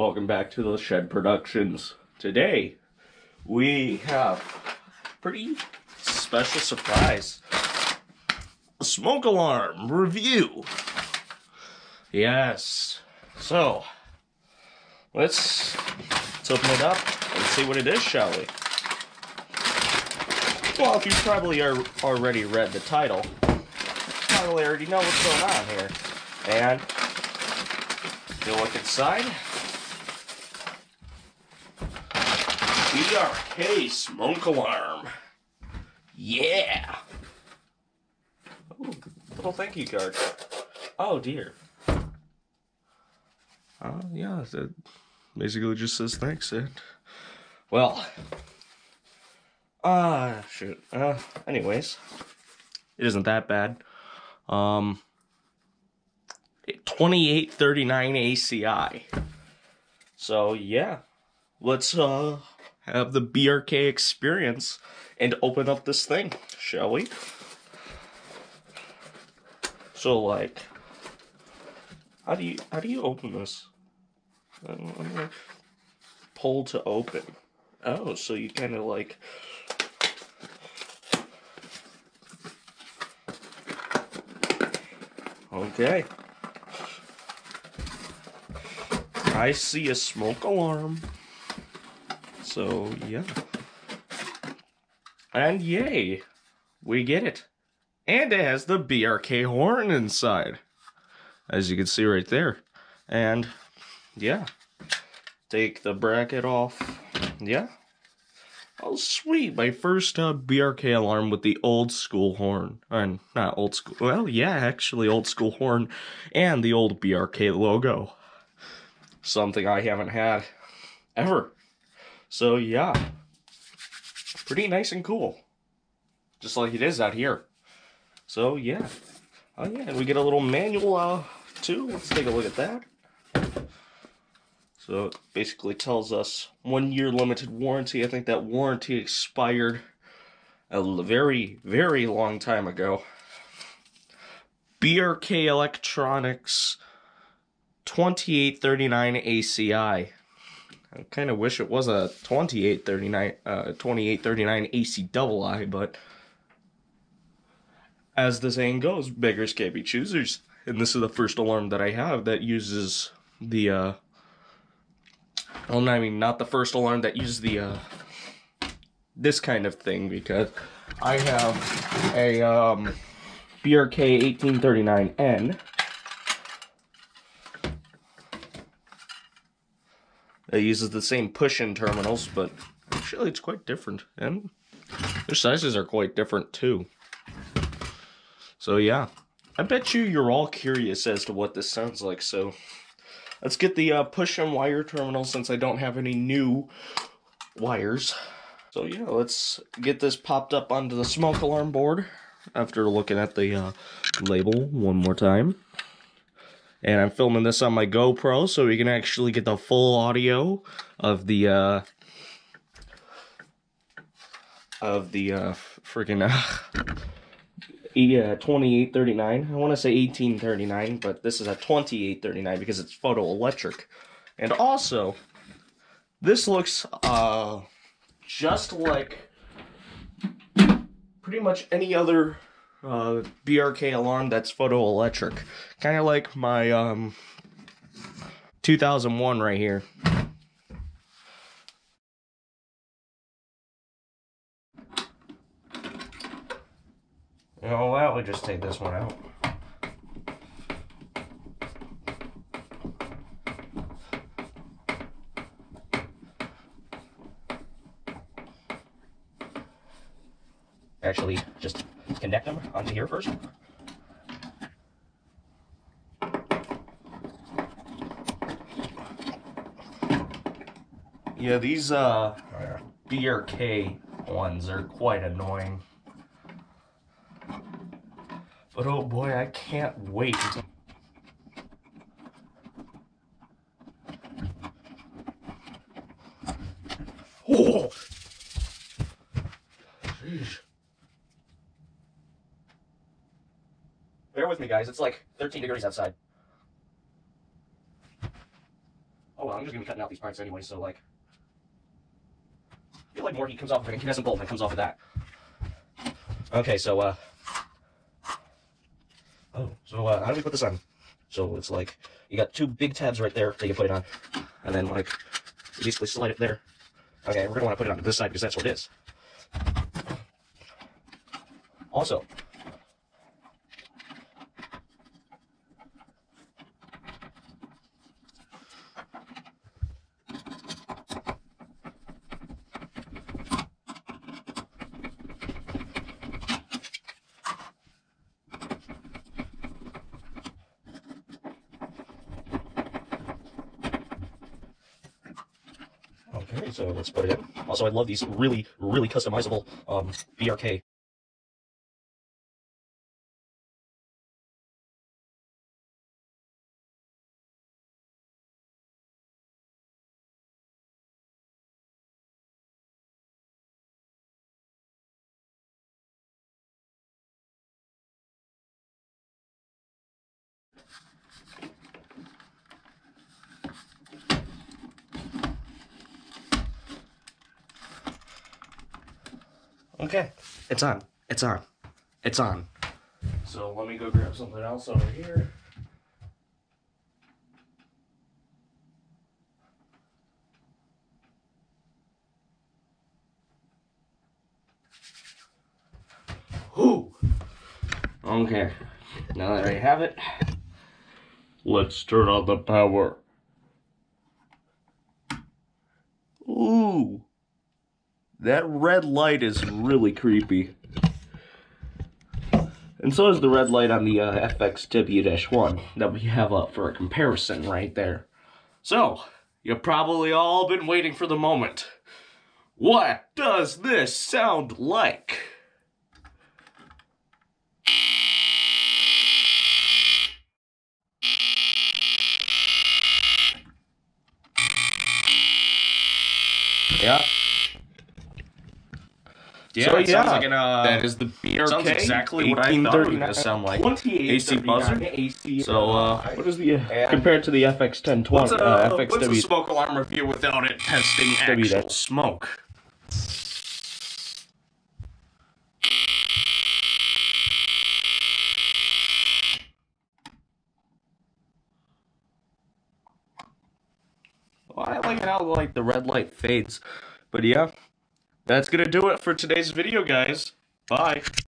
welcome back to the Shed Productions. Today, we have a pretty special surprise. A smoke alarm review. Yes. So, let's open it up and see what it is, shall we? Well, if you probably already read the title, you probably already know what's going on here. And if you look inside, BRK smoke alarm. Yeah. Ooh, little thank you card. Oh dear. Yeah, it basically just says thanks, and well, shoot. Anyways, it isn't that bad. 2839 ACI. So yeah, let's have the BRK experience and open up this thing, shall we? So like, how do you open this? I'm gonna pull to open. Oh, so you kind of like. Okay. I see a smoke alarm. So, yeah. And yay, we get it. And it has the BRK horn inside, as you can see right there. And, yeah. Take the bracket off. Yeah. Oh, sweet. My first BRK alarm with the old school horn. And not old school. Well, yeah, actually old school horn and the old BRK logo. Something I haven't had ever. So, yeah. Pretty nice and cool. Just like it is out here. So, yeah. Oh, yeah, and we get a little manual, too. Let's take a look at that. So it basically tells us 1 year limited warranty. I think that warranty expired a very, very long time ago. BRK Electronics 2839 ACI. I kind of wish it was a 2839 ACII, but as the saying goes, beggars can't be choosers. And this is the first alarm that I have that uses the well, I mean, not the first alarm that uses the, this kind of thing, because I have a, BRK 1839N that uses the same push-in terminals, but actually it's quite different, and their sizes are quite different, too. So, yeah. I bet you're all curious as to what this sounds like, so let's get the push-in wire terminal since I don't have any new wires. So yeah, let's get this popped up onto the smoke alarm board after looking at the label one more time. And I'm filming this on my GoPro so we can actually get the full audio of the freaking 2839. I want to say 1839, but this is a 2839 because it's photoelectric. And also, this looks just like pretty much any other BRK alarm that's photoelectric. Kind of like my 2001 right here. Oh, well, we just take this one out. Actually, just connect them onto here first. Yeah, these BRK ones are quite annoying. But oh boy, I can't wait. Oh! Jeez. Bear with me, guys. It's like 13 degrees outside. Oh well, I'm just gonna be cutting out these parts anyway, so like, I feel like more heat comes off of an incandescent bulb than comes off of that. Okay, so how do we put this on? So it's like, you got two big tabs right there that you can put it on, and then like, you basically slide it there. Okay, we're gonna want to put it on this side because that's what it is. Also, okay, so let's put it in. Also, I love these really, really customizable BRK. Okay, it's on. It's on. It's on. So let me go grab something else over here. Whew. Okay, now that I have it, let's turn on the power. Ooh, that red light is really creepy. And so is the red light on the FXW-1 that we have up for a comparison right there. So, you've probably all been waiting for the moment. What does this sound like? Yeah. Yeah, so, it sounds like an, that is the BRK. Sounds exactly what I thought it was going to sound like. AC buzzer. So, what is the, compared to the FX1020, FXW? What's a smoke alarm review without it testing actual smoke? Well, I like how, like, the red light fades. But yeah, that's going to do it for today's video, guys. Bye.